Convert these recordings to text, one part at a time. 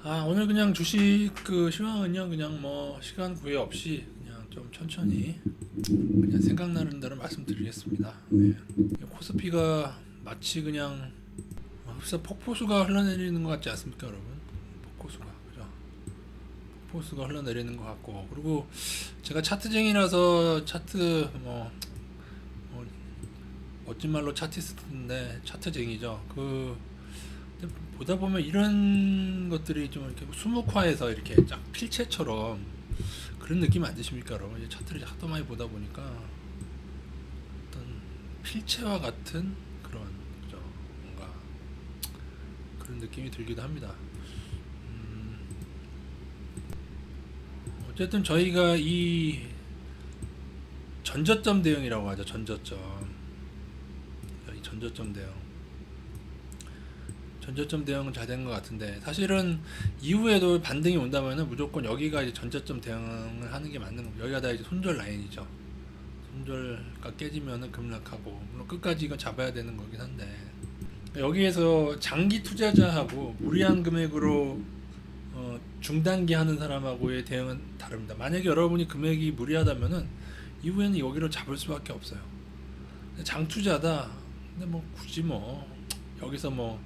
오늘 그냥 주식 그 시황은요, 그냥 뭐 시간 구애 없이 그냥 좀 천천히 그냥 생각나는 대로 말씀드리겠습니다. 예. 코스피가 마치 그냥 흡사 폭포수가 흘러내리는 것 같지 않습니까, 여러분? 폭포수가, 그죠? 폭포수가 흘러내리는 것 같고, 그리고 제가 차트쟁이라서 차트 뭐 멋진 말로 차티스트인데 차트쟁이죠. 근데 보다 보면 이런 것들이 좀 이렇게 수묵화해서 이렇게 쫙 필체처럼 그런 느낌 안 드십니까, 여러분? 이제 차트를 하도 많이 보다 보니까 어떤 필체와 같은 그런, 그죠? 뭔가 그런 느낌이 들기도 합니다. 어쨌든 저희가 이 전저점 대응이라고 하죠. 전저점 대응. 전저점 대응은 잘 된 것 같은데, 사실은 이후에도 반등이 온다면은 무조건 여기가 이제 전저점 대응을 하는 게 맞는 겁니다. 여기가 다 이제 손절 라인이죠. 손절가 깨지면은 급락하고, 물론 끝까지 이건 잡아야 되는 거긴 한데, 여기에서 장기 투자자하고 무리한 금액으로 중단기 하는 사람하고의 대응은 다릅니다. 만약에 여러분이 금액이 무리하다면은 이후에는 여기를 잡을 수밖에 없어요. 장 투자다. 근데 뭐 굳이 뭐 여기서 뭐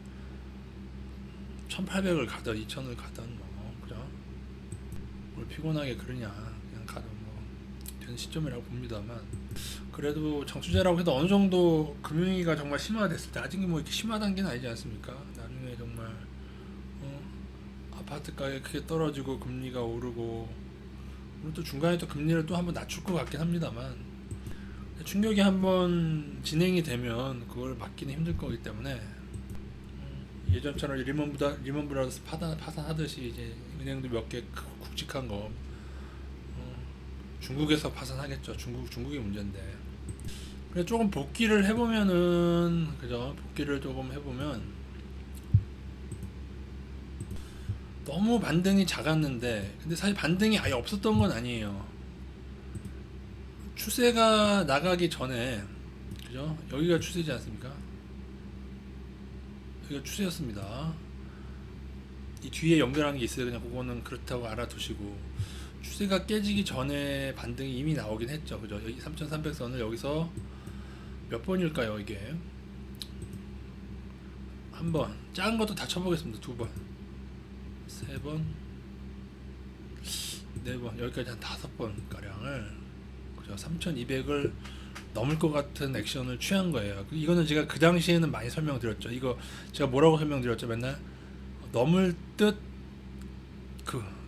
1800을 가든 2000을 가든 뭐 그죠? 뭘 피곤하게 그러냐, 그냥 가도 뭐 되는 시점이라고 봅니다만, 그래도 장투자라고 해도 어느 정도 금융위기가 정말 심화됐을 때, 아직 뭐 이렇게 심화 단계는 아니지 않습니까? 나중에 정말 아파트 가격이 크게 떨어지고 금리가 오르고, 그리고 또 중간에 또 금리를 또 한번 낮출 것 같긴 합니다만, 충격이 한번 진행이 되면 그걸 막기는 힘들 거기 때문에, 예전처럼 리먼 브라더스 파산하듯이 이제 은행도 몇 개 굵직한 거 중국에서 파산하겠죠. 중국이 문제인데. 그래 조금 복귀를 해보면은, 그죠? 복귀를 조금 해보면 너무 반등이 작았는데, 근데 사실 반등이 아예 없었던 건 아니에요. 추세가 나가기 전에, 그죠? 여기가 추세지 않습니까? 여기가 추세였습니다. 이 뒤에 연결하는 게 있어요. 그냥 그거는 그렇다고 알아두시고, 추세가 깨지기 전에 반등이 이미 나오긴 했죠. 그죠? 여기 3300선을 여기서 몇 번일까요, 이게? 한 번. 작은 것도 다 쳐보겠습니다. 두 번. 세 번. 네 번. 여기까지 한 다섯 번 가량을, 그죠? 3200을 넘을 것 같은 액션을 취한 거예요. 이거는 제가 그 당시에는 많이 설명드렸죠. 이거 제가 뭐라고 설명드렸죠? 맨날 넘을 듯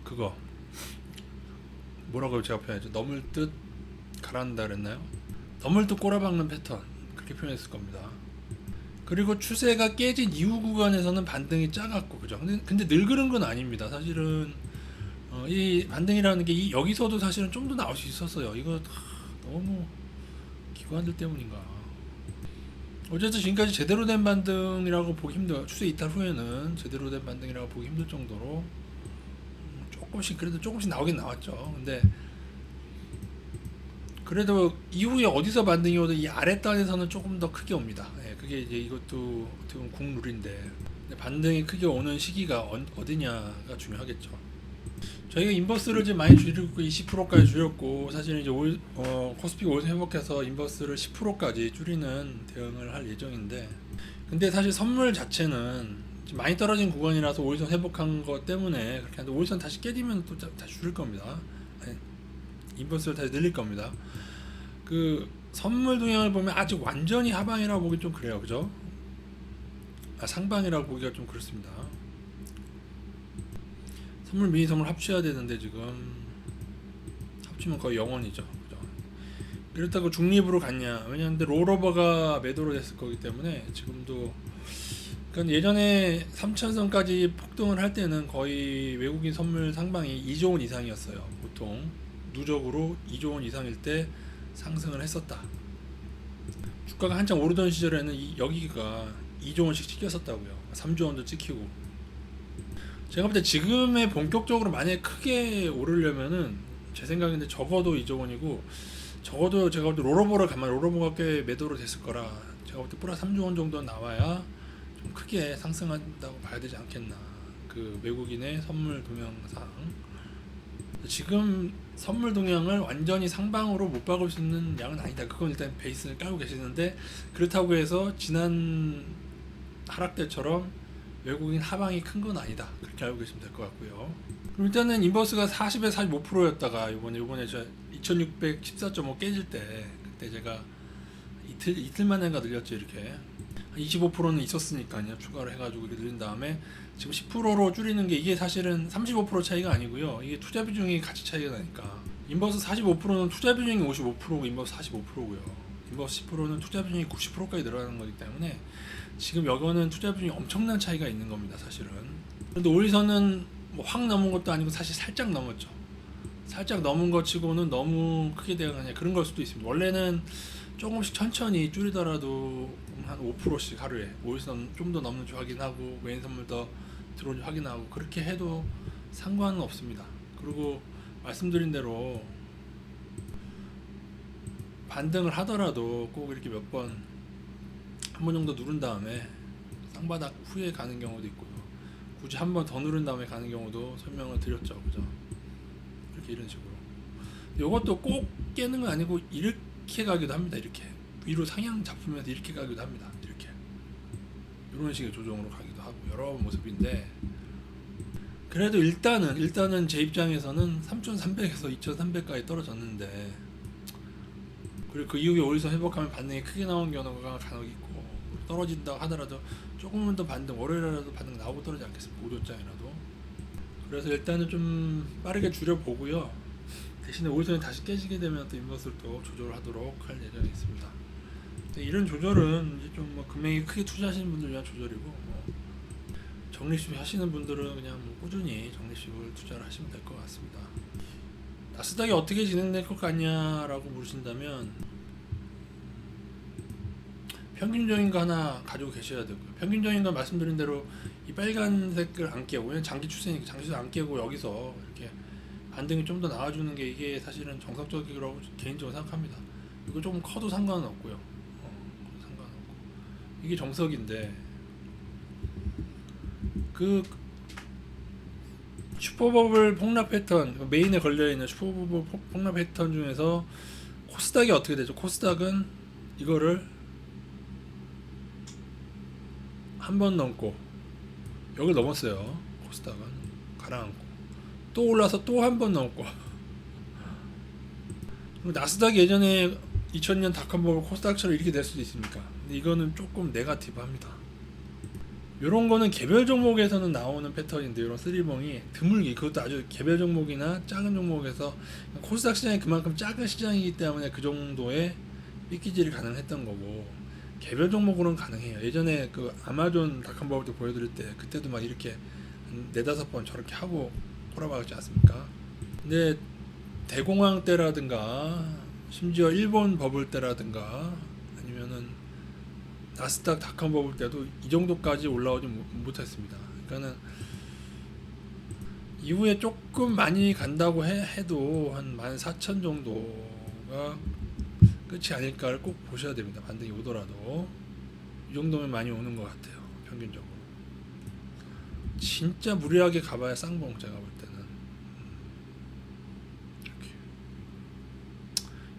그거 뭐라고 제가 표현했죠? 넘을 듯 가라앉는다 그랬나요? 넘을 듯 꼬라박는 패턴, 그렇게 표현했을 겁니다. 그리고 추세가 깨진 이후 구간에서는 반등이 작았고, 그죠? 근데 늘 그런 건 아닙니다. 사실은 이 반등이라는 게 여기서도 사실은 좀 더 나올 수 있었어요. 이거 너무 기관들 때문인가. 어쨌든 지금까지 제대로 된 반등이라고 보기 힘들어요. 추세 이탈 후에는 제대로 된 반등이라고 보기 힘들 정도로 그래도 조금씩 나오긴 나왔죠. 근데 그래도 이후에 어디서 반등이 오든 이 아랫단에서는 조금 더 크게 옵니다. 예, 그게 이제 이것도 어떻게 보면 국룰인데, 반등이 크게 오는 시기가 어디냐가 중요하겠죠. 저희가 인버스를 지금 많이 줄이고 20%까지 줄였고, 사실은 이제 코스피가 오늘 회복해서 인버스를 10%까지 줄이는 대응을 할 예정인데, 근데 사실 선물 자체는 지금 많이 떨어진 구간이라서 5일선 회복한 것 때문에 그렇게 하는데, 5일선 다시 깨지면 또 다시 줄일 겁니다. 아니, 인버스를 다시 늘릴 겁니다. 그 선물 동향을 보면 아직 완전히 하방이라고 보기 좀 그래요, 그죠? 상방이라고 보기가 좀 그렇습니다. 선물 미니 선물 합쳐야 되는데 지금 합치면 거의 0원이죠, 그죠? 그렇다고 중립으로 갔냐? 왜냐하면 롤오버가 매도로 됐을 거기 때문에 지금도, 그러니까 예전에 3천선까지 폭등을 할 때는 거의 외국인 선물 상방이 2조 원 이상이었어요. 보통 누적으로 2조 원 이상일 때 상승을 했었다. 주가가 한창 오르던 시절에는 여기가 2조 원씩 찍혔었다고요. 3조 원도 찍히고. 제가 볼 때 지금의 본격적으로 만약에 크게 오르려면은 제 생각인데 적어도 2조 원이고, 적어도 제가 볼 때 롤오버가 꽤 매도로 됐을 거라, 제가 볼 때 플러스 3조 원 정도 나와야 좀 크게 상승한다고 봐야 되지 않겠나. 그 외국인의 선물 동향상. 지금 선물 동향을 완전히 상방으로 못 박을 수 있는 양은 아니다. 그건 일단 베이스를 깔고 계시는데, 그렇다고 해서 지난 하락 때처럼 외국인 하방이 큰 건 아니다. 그렇게 알고 계시면 될 것 같고요. 그럼 일단은 인버스가 40에 45%였다가 이번에 저 2614.5 깨질 때, 그때 제가 이틀 만에가 늘렸죠. 이렇게 25%는 있었으니까요. 추가로 해가지고 이렇게 늘린 다음에 지금 10%로 줄이는 게, 이게 사실은 35% 차이가 아니고요. 이게 투자 비중이 같이 차이가 나니까, 인버스 45%는 투자 비중이 55%고 인버스 45%고요. 인버스 10%는 투자 비중이 90%까지 늘어나는 거기 때문에 지금 여기는 투자 비중이 엄청난 차이가 있는 겁니다, 사실은. 그런데 오리선은 뭐 확 넘은 것도 아니고 사실 살짝 넘었죠. 살짝 넘은 것 치고는 너무 크게 대응하냐, 그런 걸 수도 있습니다. 원래는 조금씩 천천히 줄이더라도 한 5%씩 하루에 오일선 좀 더 넘는지 확인하고 메인 선물 더 들어온지 확인하고 그렇게 해도 상관은 없습니다. 그리고 말씀드린 대로 반등을 하더라도 꼭 이렇게 몇 번, 한 번 정도 누른 다음에 쌍바닥 후에 가는 경우도 있고요. 굳이 한 번 더 누른 다음에 가는 경우도 설명을 드렸죠, 그죠? 이렇게 이런 식으로. 이것도 꼭 깨는 건 아니고 이렇게 가기도 합니다. 이렇게 위로 상향 잡으면서 이렇게 가기도 합니다. 이렇게 이런 식의 조정으로 가기도 하고 여러 모습인데, 그래도 일단은 제 입장에서는 3,300에서 2,300까지 떨어졌는데, 그리고 그 이후에 오일선 회복하면 반등이 크게 나온 경우가 간혹 있고, 떨어진다고 하더라도 조금은 더 반등, 월요일이라도 반등 나오고 떨어지지 않겠습니까? 5조장이라도. 그래서 일단은 좀 빠르게 줄여보고요. 대신에 오일선이 다시 깨지게 되면 또 인버스를 또 조절을 하도록 할 예정이 있습니다. 이런 조절은 이제 좀 뭐 금액이 크게 투자하시는 분들 위한 조절이고, 뭐 적립식 하시는 분들은 그냥 뭐 꾸준히 적립식을 투자를 하시면 될 것 같습니다. 나스닥이 어떻게 진행될 것 같냐라고 물으신다면, 평균적인 거 하나 가지고 계셔야 되고요. 평균적인 건 말씀드린 대로 이 빨간색을 안 깨고, 왜냐면 장기 추세니까 장기추세 안 깨고 여기서 이렇게 반등이 좀 더 나와주는 게, 이게 사실은 정석적이라고 개인적으로 생각합니다. 이거 조금 커도 상관은 없고요. 상관없고 이게 정석인데, 그 슈퍼버블 폭락 패턴, 메인에 걸려있는 슈퍼버블 폭락 패턴 중에서 코스닥이 어떻게 되죠? 코스닥은 이거를 한 번 넘고 여기를 넘었어요. 코스닥은 가라앉고 또 올라서 또 한 번 넘고. 나스닥이 예전에 2000년 닷컴버블 코스닥처럼 이렇게 될 수도 있습니까? 근데 이거는 조금 네거티브합니다. 이런 거는 개별 종목에서는 나오는 패턴인데, 이런 쓰리봉이 드물게, 그것도 아주 개별 종목이나 작은 종목에서, 코스닥 시장이 그만큼 작은 시장이기 때문에 그 정도의 삐끼질이 가능했던 거고, 개별 종목으로는 가능해요. 예전에 그 아마존 닷컴버블 때 보여드릴 때, 그때도 막 이렇게 4-5번 저렇게 하고 꼬라박았지 않습니까? 근데 대공황 때라든가 심지어 일본 버블 때라든가 아니면은 나스닥 닷컴 버블 때도 이 정도까지 올라오지 못했습니다. 그러니까는 이후에 조금 많이 간다고 해도 한 14,000 정도가 끝이 아닐까를 꼭 보셔야 됩니다. 반등이 오더라도 이 정도면 많이 오는 것 같아요. 평균적으로 진짜 무리하게 가봐야 쌍봉, 제가 볼 때는. 이렇게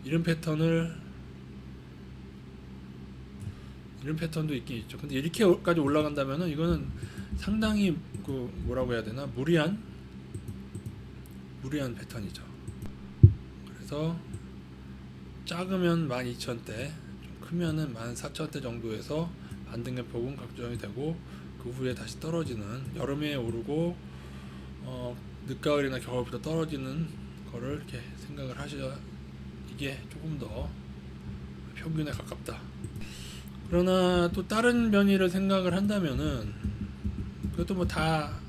이런 패턴도 있긴 있죠. 근데 이렇게까지 올라간다면은 이거는 상당히 그 뭐라고 해야 되나, 무리한 패턴이죠. 그래서 작으면 12,000대, 좀 크면은 14,000대 정도에서 반등의 폭은 걱정이 되고, 그 후에 다시 떨어지는, 여름에 오르고 늦가을이나 겨울부터 떨어지는 거를 이렇게 생각을 하셔야 이게 조금 더 평균에 가깝다. 그러나 또 다른 변이를 생각을 한다면은, 그것도 뭐 다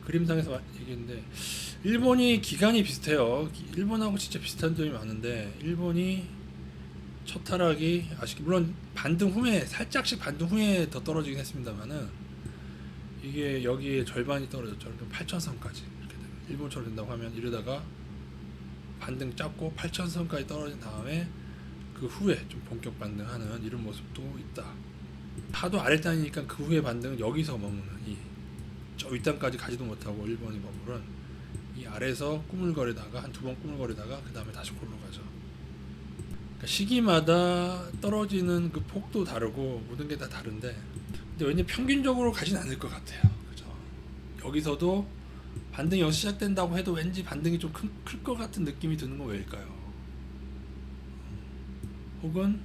그림상에서 얘기했는데, 일본이 기간이 비슷해요. 일본하고 진짜 비슷한 점이 많은데, 일본이 첫 하락이 아쉽게, 물론 반등 후에 살짝씩 반등 후에 더 떨어지긴 했습니다만은, 이게 여기에 절반이 떨어졌죠. 8,000선까지 이렇게 되면, 일본처럼 된다고 하면 이러다가 반등 잡고 8,000선까지 떨어진 다음에 그 후에 좀 본격 반등하는 이런 모습도 있다. 하도 아랫단이니까 그 후에 반등은 여기서 머무는 이 저 윗단까지 가지도 못하고 일본이 버블은 이 아래에서 꾸물거리다가 한 두 번 꾸물거리다가 그 다음에 다시 골로 가죠. 그러니까 시기마다 떨어지는 그 폭도 다르고 모든 게 다 다른데, 근데 왠지 평균적으로 가진 않을 것 같아요. 그죠? 여기서도 반등이 여기서 시작된다고 해도 왠지 반등이 좀 클 것 같은 느낌이 드는 건 왜일까요? 혹은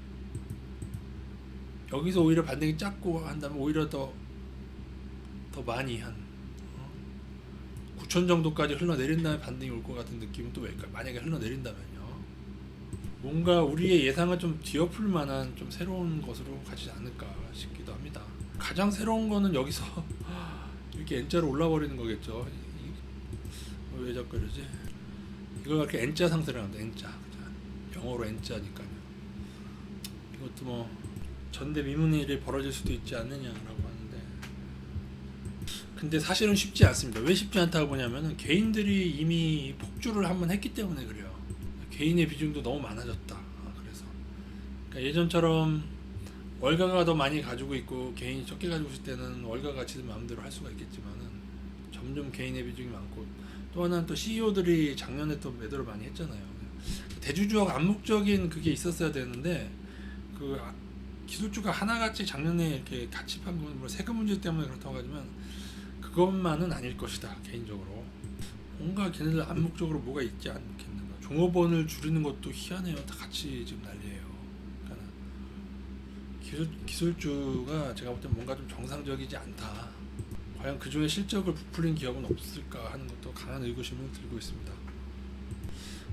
여기서 오히려 반등이 작고 한다면 오히려 더 많이 한 9천 정도까지 흘러내린 다음에 반등이 올 것 같은 느낌은 또 왜일까요? 만약에 흘러내린다면요. 뭔가 우리의 예상을 좀 뒤엎을 만한 좀 새로운 것으로 가지 않을까 싶기도 합니다. 가장 새로운 거는 여기서 이렇게 N자로 올라버리는 거겠죠. 왜 자꾸 이러지? 이걸 이렇게 N자 상승을 합니다. N자. 영어로 N자니까요. 이것도 뭐 전대미문의 일이 벌어질 수도 있지 않느냐라고 하는데, 근데 사실은 쉽지 않습니다. 왜 쉽지 않다고 보냐면은 개인들이 이미 폭주를 한번 했기 때문에 그래요. 개인의 비중도 너무 많아졌다. 그래서 그러니까 예전처럼 월가가 더 많이 가지고 있고 개인이 적게 가지고 있을 때는 월가 가치도 마음대로 할 수가 있겠지만은 점점 개인의 비중이 많고, 또 하나는 또 CEO들이 작년에 또 매도를 많이 했잖아요. 대주주하고 암묵적인 그게 있었어야 되는데, 그 기술주가 하나같이 작년에 이렇게 같이 판 건 뭐 세금 문제 때문에 그렇다고 하지만 그것만은 아닐 것이다. 개인적으로 뭔가 걔네들 암묵적으로 뭐가 있지 않겠는가. 종업원을 줄이는 것도 희한해요. 다 같이 지금 난리예요. 그러니까 기술주가 제가 볼 때 뭔가 좀 정상적이지 않다. 과연 그 중에 실적을 부풀린 기업은 없을까 하는 것도 강한 의구심을 들고 있습니다.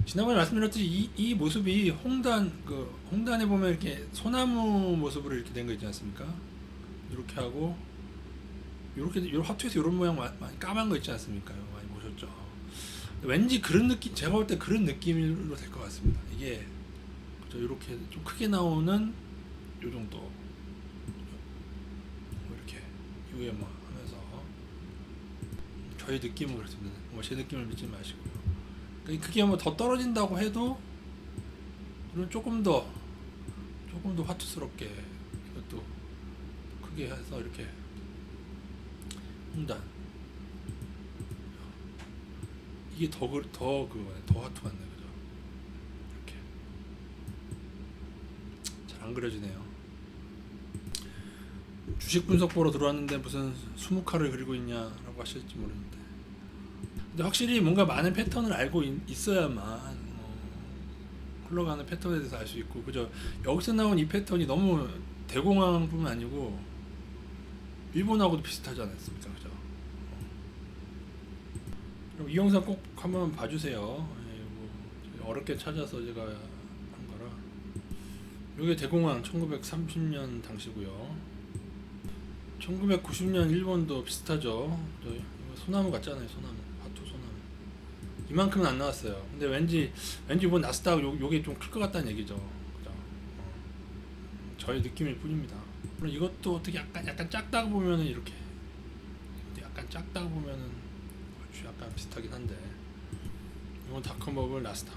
지난번에 말씀드렸듯이 이 모습이 홍단에 보면 이렇게 소나무 모습으로 이렇게 된 거 있지 않습니까? 이렇게 하고 이렇게 화투에서 이런 모양 많이 까만 거 있지 않습니까? 많이 보셨죠? 왠지 그런 느낌, 제가 볼 때 그런 느낌으로 될 것 같습니다. 이게 이렇게 좀 크게 나오는 요 정도, 뭐 이렇게 위에 뭐 하면서 저희 느낌은 그렇습니다. 뭐 제 느낌을 믿지 마시고요. 그게 뭐 더 떨어진다고 해도 그럼 조금 더 화투스럽게 이것도 크게 해서 이렇게 홍단, 이게 더 화투 같네. 그죠? 이렇게 잘 안 그려지네요. 주식 분석 보러 들어왔는데 무슨 20칼을 그리고 있냐라고 하실지 모르는데, 근데 확실히 뭔가 많은 패턴을 알고 있어야만 흘러가는 패턴에 대해서 알 수 있고, 그죠? 여기서 나온 이 패턴이 너무 대공황뿐만 아니고 일본하고도 비슷하지 않았습니까? 그죠? 그럼 이 영상 꼭 한번 봐주세요. 어렵게 찾아서 제가 한 거라. 이게 대공황 1930년 당시고요. 1990년 일본도 비슷하죠. 소나무 같잖아요. 소나무. 화투 소나무. 이만큼은 안 나왔어요. 근데 왠지 이번 나스닥 요게 좀 클 것 같다는 얘기죠. 그죠? 저의 느낌일 뿐입니다. 물론 이것도 어떻게 약간 작다고 보면은 이렇게, 약간 작다고 보면은 약간 비슷하긴 한데, 이건 다크버블 나스닥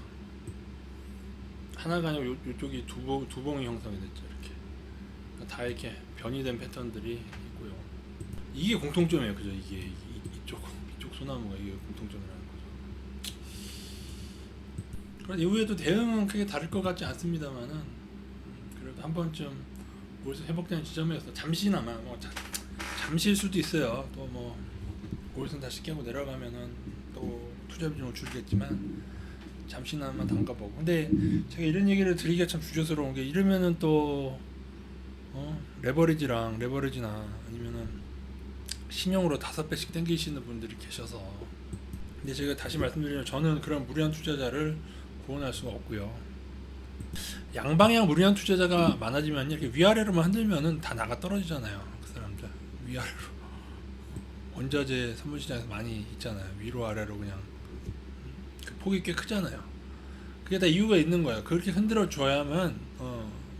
하나가 아니고 요쪽이 두 봉이 형성이 됐죠. 이렇게 그러니까 다 이렇게 변이된 패턴들이 있고요. 이게 공통점이에요. 그죠? 이게 이쪽 소나무가 이게 공통점이라는 거죠. 그런 이후에도 대응은 크게 다를 것 같지 않습니다만은, 그래도 한 번쯤 오르서 회복되는 지점에서 잠시나마 잠시일 수도 있어요. 또 뭐 오르서 다시 깨고 내려가면은 또 투자 비중을 줄이겠지만 잠시나마 담가보고. 근데 제가 이런 얘기를 드리기가 참 주저스러운 게, 이러면은 또 레버리지나 아니면은 신용으로 5배씩 땡기시는 분들이 계셔서, 근데 제가 다시 말씀드리면 저는 그런 무리한 투자자를 구원할 수가 없고요. 양방향 무리한 투자자가 많아지면 이렇게 위아래로만 흔들면은 다 나가 떨어지잖아요. 그 사람들 위아래로. 원자재 선물시장에서 많이 있잖아요. 위로 아래로 그냥 그 폭이 꽤 크잖아요. 그게 다 이유가 있는 거예요. 그렇게 흔들어 줘야만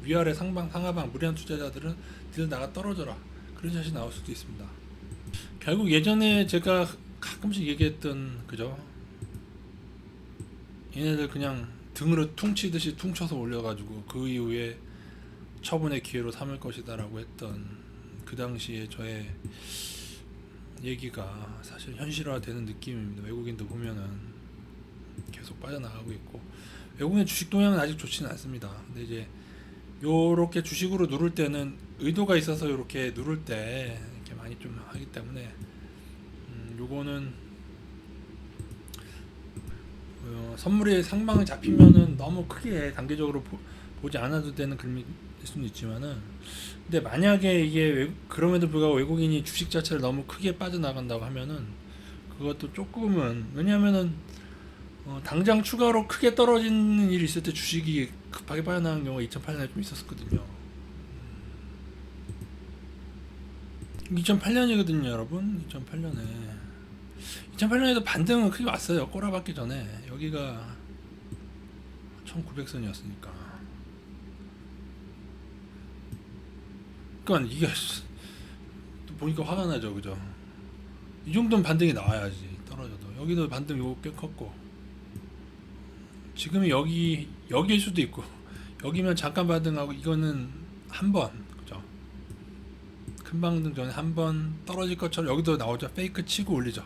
위아래 상하방 무리한 투자자들은 들 나가 떨어져라, 그런 샷이 나올 수도 있습니다. 결국 예전에 제가 가끔씩 얘기했던, 그죠? 얘네들 그냥 등으로 퉁치듯이 퉁쳐서 올려가지고 그 이후에 처분의 기회로 삼을 것이다라고 했던 그 당시에 저의 얘기가 사실 현실화되는 느낌입니다. 외국인도 보면은 계속 빠져나가고 있고, 외국인 주식 동향은 아직 좋지는 않습니다. 근데 이제 요렇게 주식으로 누를 때는 의도가 있어서 요렇게 누를 때 이렇게 많이 좀 하기 때문에 요거는 선물의 상방을 잡히면은 너무 크게 단계적으로 보지 않아도 되는 그림일 수는 있지만은, 근데 만약에 이게 그럼에도 불구하고 외국인이 주식 자체를 너무 크게 빠져나간다고 하면은 그것도 조금은, 왜냐하면은 당장 추가로 크게 떨어지는 일이 있을 때 주식이 급하게 빠져나간 경우가 2008년에 좀 있었거든요. 2008년이거든요, 여러분. 2008년에도 반등은 크게 왔어요. 꼬라박기 전에. 여기가 1900선이었으니까. 그러니까 이게 또 보니까 화가 나죠, 그죠? 이 정도는 반등이 나와야지, 떨어져도. 여기도 반등 요거 꽤 컸고, 지금이 여기일 수도 있고, 여기면 잠깐 반등하고, 이거는 한 번, 그죠? 큰 반등 전에 한 번 떨어질 것처럼 여기도 나오죠. 페이크 치고 올리죠.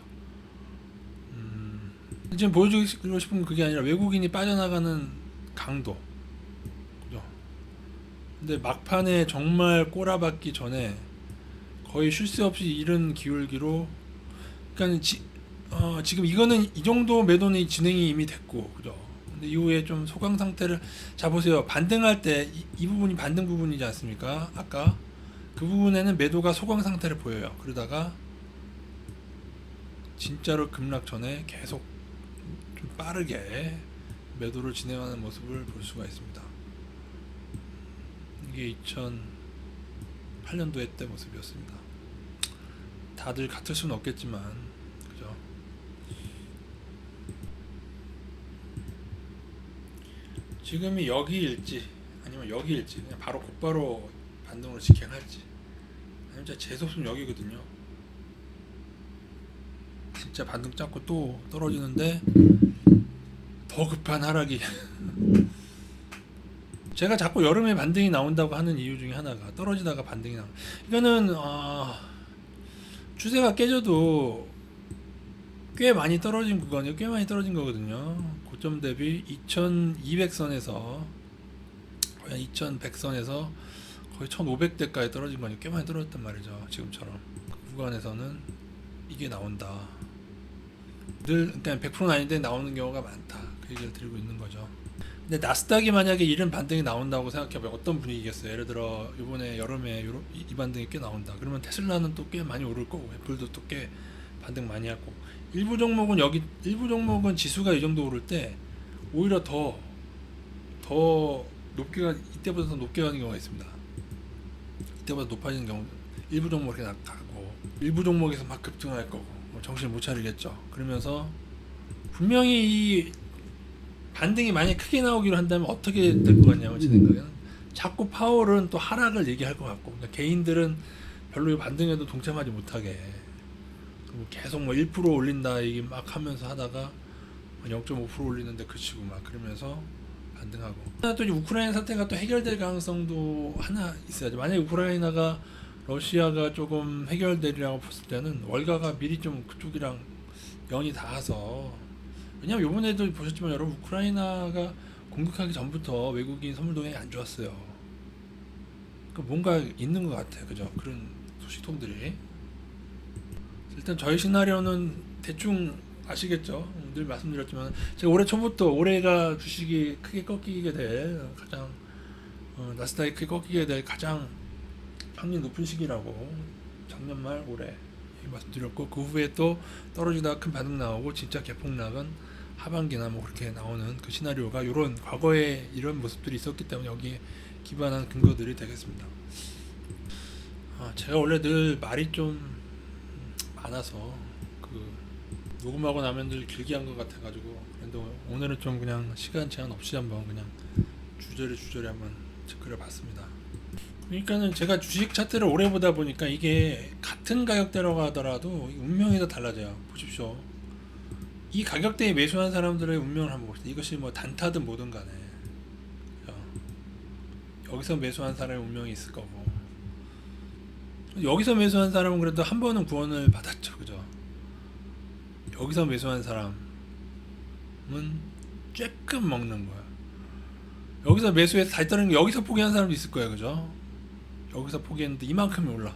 지금 보여주고 싶은 건 그게 아니라 외국인이 빠져나가는 강도, 그죠? 근데 막판에 정말 꼬라박기 전에 거의 쉴 새 없이 이런 기울기로, 그러니까 지금 이거는 이 정도 매도는 진행이 이미 됐고, 그죠? 근데 이후에 좀 소강 상태를, 자 보세요. 반등할 때 이 부분이 반등 부분이지 않습니까? 아까 그 부분에는 매도가 소강 상태를 보여요. 그러다가 진짜로 급락 전에 계속 좀 빠르게 매도를 진행하는 모습을 볼 수가 있습니다. 이게 2008년도에 때 모습이었습니다. 다들 같을 수는 없겠지만, 그죠? 지금이 여기일지 아니면 여기일지, 그냥 바로 곧바로 반등으로 직행할지, 아니면 진짜 재수없으면 여기거든요. 진짜 반등 잡고 또 떨어지는데 더 급한 하락이 제가 자꾸 여름에 반등이 나온다고 하는 이유 중에 하나가, 떨어지다가 반등이 나온, 이거는 추세가 깨져도 꽤 많이 떨어진 구간이에요. 꽤 많이 떨어진 거거든요. 고점 대비 2200선에서 거의 2100선에서 거의 1500대까지 떨어진 거니까 꽤 많이 떨어졌단 말이죠. 지금처럼 그 구간에서는 이게 나온다. 늘 그러니까 100%는 아닌데 나오는 경우가 많다. 그 얘기를 드리고 있는 거죠. 근데 나스닥이 만약에 이런 반등이 나온다고 생각해보면 어떤 분위기겠어요? 예를 들어 이번에 여름에 이 반등이 꽤 나온다. 그러면 테슬라는 또 꽤 많이 오를 거고, 애플도 또 꽤 반등 많이 하고, 일부 종목은 지수가 이 정도 오를 때 오히려 더 높게 이때보다 더 높게 가는 경우가 있습니다. 이때보다 높아지는 경우, 일부 종목 이렇게 나가고, 일부 종목에서 막 급등할 거고, 뭐 정신 못 차리겠죠. 그러면서 분명히 이 반등이 많이 크게 나오기로 한다면 어떻게 될 것 같냐면, 제 생각에는 자꾸 파월은 또 하락을 얘기할 것 같고, 그러니까 개인들은 별로 반등에도 동참하지 못하게, 계속 뭐 1% 올린다 얘기 막 하면서 하다가 0.5% 올리는데 그치고 막 그러면서 반등하고. 또 이제 우크라이나 사태가 또 해결될 가능성도 하나 있어야죠. 만약에 우크라이나가 러시아가 조금 해결되리라고 봤을 때는 월가가 미리 좀 그쪽이랑 연이 닿아서, 왜냐면 요번에도 보셨지만 여러분, 우크라이나가 공격하기 전부터 외국인 선물 동향이 안 좋았어요. 그러니까 뭔가 있는 것 같아요, 그죠? 그런 소식통들이. 일단 저희 시나리오는 대충 아시겠죠? 늘 말씀드렸지만 제가 올해 초부터, 올해가 주식이 크게 꺾이게 될 가장 나스닥이 크게 꺾이게 될 가장 확률 높은 시기라고 작년 말 올해 말씀드렸고, 그 후에 또 떨어지다가 큰 반응 나오고 진짜 개폭락은 하반기나 뭐 그렇게 나오는 그 시나리오가, 이런 과거에 이런 모습들이 있었기 때문에 여기에 기반한 근거들이 되겠습니다. 제가 원래 늘 말이 좀 많아서 그 녹음하고 나면 늘 길게 한 것 같아가지고, 그런데 오늘은 좀 그냥 시간 제한 없이 한번 그냥 주저리 한번 체크를 봤습니다. 그러니까는 제가 주식 차트를 오래 보다 보니까 이게 같은 가격대라고 하더라도 운명이 다 달라져요. 보십시오. 이 가격대에 매수한 사람들의 운명을 한번 봅시다. 이것이 뭐 단타든 뭐든 간에 여기서 매수한 사람의 운명이 있을 거고, 여기서 매수한 사람은 그래도 한 번은 구원을 받았죠, 그죠? 여기서 매수한 사람은 쬐끔 먹는 거야. 여기서 매수해서 다시 떨어지는 거, 여기서 포기한 사람도 있을 거예요, 그죠? 여기서 포기했는데 이만큼이 올라.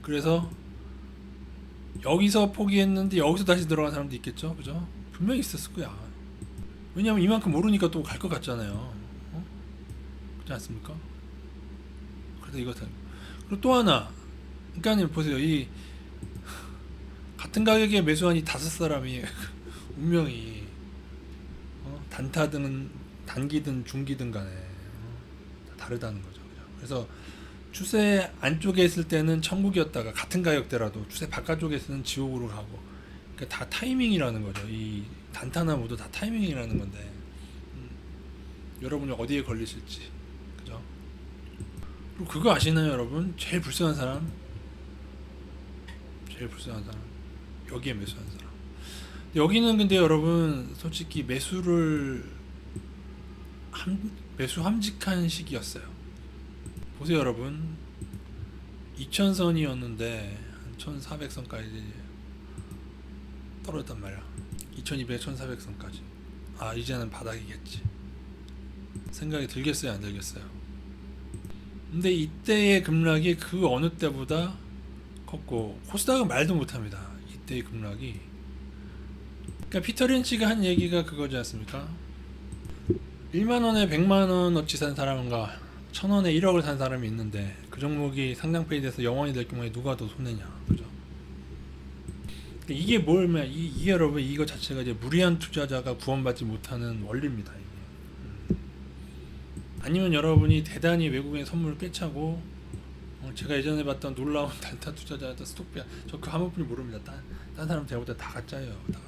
그래서 여기서 포기했는데 여기서 다시 들어간 사람도 있겠죠, 그죠? 분명히 있었을 거야. 왜냐면 이만큼 오르니까 또 갈 것 같잖아요. 그렇지 않습니까? 그래서 이거 그리고 또 하나, 그러니까 보세요. 이 같은 가격에 매수한 이 5사람이 운명이 단타든 단기든 중기든 간에 다르다는 거죠. 그래서 추세 안쪽에 있을 때는 천국이었다가 같은 가격대라도 추세 바깥쪽에 있으면 지옥으로 가고, 그러니까 다 타이밍이라는 거죠. 이 단타나 모두 다 타이밍이라는 건데, 여러분이 어디에 걸리실지, 그죠? 그리고 그거 아시나요, 여러분? 제일 불쌍한 사람, 여기에 매수한 사람. 여기는 근데 여러분 솔직히 매수 함직한 시기였어요. 보세요, 여러분. 2000선이었는데 1400선까지 떨어졌단 말이야. 2200, 1400선까지. 아, 이제는 바닥이겠지 생각이 들겠어요, 안 들겠어요? 근데 이때의 급락이 그 어느 때보다 컸고, 코스닥은 말도 못합니다. 이때의 급락이. 그러니까 피터 린치가 한 얘기가 그거지 않습니까? 1만원에 100만원어치 산 사람과 1000원에 1억을 산 사람이 있는데, 그 종목이 상장폐이 돼서 영원이 될 경우에 누가 더 손해냐, 그죠? 그러니까 이게 뭐냐면, 이게 여러분, 이거 자체가 이제 무리한 투자자가 구원받지 못하는 원리입니다. 이게. 아니면 여러분이 대단히 외국인 선물을 꿰차고, 제가 예전에 봤던 놀라운 단타 투자자였던 스톡피아, 저 그 한 분이 모릅니다. 딴 사람 제가 볼 때 다 가짜예요, 다.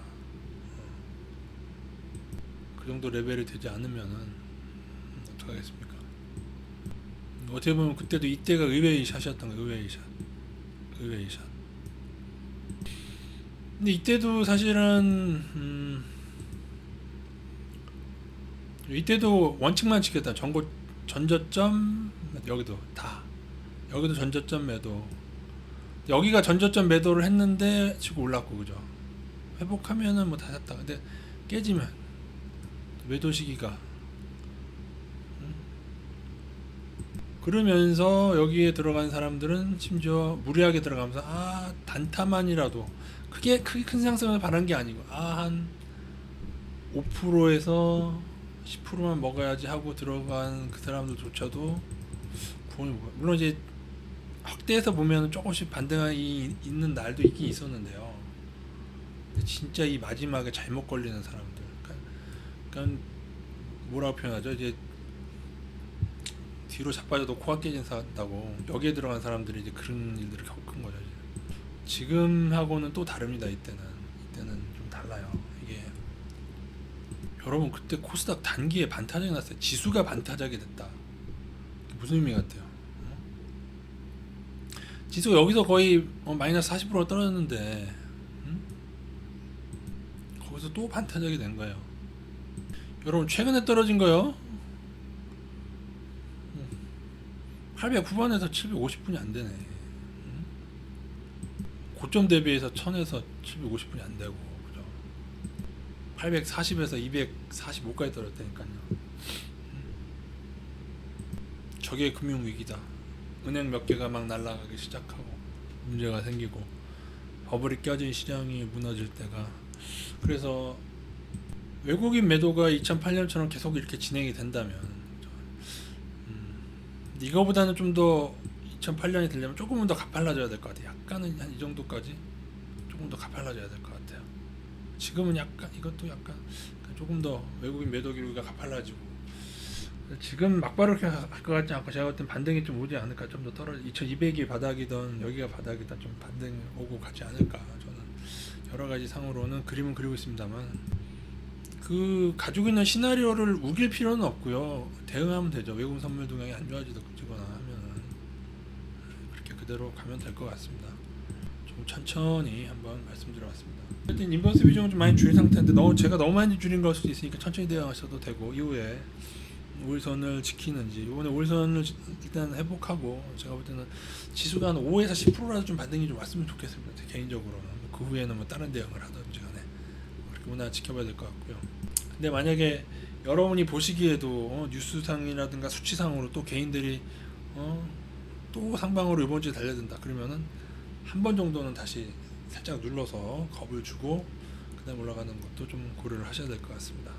그 정도 레벨이 되지 않으면은 어떡하겠습니까? 어떻게 보면 그때도 이때가 의외의 샷이었던 거예요. 의외의 샷. 근데 이때도 사실은 이때도 원칙만 지켰다. 전저점, 여기도 전저점 매도, 여기가 전저점 매도를 했는데 치고 올랐고, 그죠? 회복하면은 뭐 다 샀다. 근데 깨지면 매도 시기가, 그러면서 여기에 들어간 사람들은 심지어 무리하게 들어가면서 단타만이라도 크게 큰 상승을 바란 게 아니고 한 5%에서 10%만 먹어야지 하고 들어간 그 사람들조차도 구원이, 물론 이제 확대해서 보면 조금씩 반등이 있는 날도 있긴 있었는데요. 진짜 이 마지막에 잘못 걸리는 사람들, 그러니까 뭐라고 표현하죠? 이제 뒤로 자빠져도 코가 깨진다고, 여기에 들어간 사람들이 이제 그런 일들을 겪은 거죠. 지금하고는 또 다릅니다. 이때는 좀 달라요. 이게 여러분, 그때 코스닥 단기에 반타작이 났어요. 지수가 반타작이 됐다. 무슨 의미 같아요? 지수가 여기서 거의 마이너스 40% 떨어졌는데, 거기서 또 반타작이 된 거예요. 여러분, 최근에 떨어진 거요, 800 후반에서 750분이 안 되네. 고점 대비해서 1000에서 750분이 안 되고, 그죠? 840에서 245까지 떨어졌다니까요. 저게 금융위기다. 은행 몇 개가 막 날아가기 시작하고 문제가 생기고 버블이 껴진 시장이 무너질 때가, 그래서 외국인 매도가 2008년처럼 계속 이렇게 진행이 된다면, 이거보다는 좀 더 2008년이 되려면 조금은 더 가팔라져야 될 것 같아요. 약간은 한 이 정도까지 조금 더 가팔라져야 될 것 같아요. 지금은 이것도 약간 조금 더 외국인 매도 기류가 가팔라지고, 지금 막바로 이렇게 할 것 같지 않고, 제가 볼 땐 반등이 좀 오지 않을까. 좀 더 떨어져, 2200이 바닥이던 여기가 바닥이다, 좀 반등 오고 가지 않을까. 저는 여러 가지 상으로는 그림은 그리고 있습니다만, 그 가지고 있는 시나리오를 우길 필요는 없고요. 대응하면 되죠. 외국인 선물 동향이 안 좋아지거나 하면은 그렇게 그대로 가면 될 것 같습니다. 좀 천천히 한번 말씀드려봤습니다. 하여튼 인버스 비중은 좀 많이 줄인 상태인데, 제가 너무 많이 줄인 걸 수도 있으니까 천천히 대응하셔도 되고, 이후에 5일선을 지키는지, 이번에 5일선을 일단 회복하고, 제가 볼 때는 지수가 한 5에서 10%라도 좀 반등이 좀 왔으면 좋겠습니다. 개인적으로는. 그 후에는 뭐 다른 대응을 하든지 간에 그렇게 문화 지켜봐야 될 것 같고요. 근데 만약에 여러분이 보시기에도 뉴스상이라든가 수치상으로 또 개인들이 또 상방으로 이번 주에 달려든다 그러면은 한 번 정도는 다시 살짝 눌러서 겁을 주고 그다음 올라가는 것도 좀 고려를 하셔야 될 것 같습니다.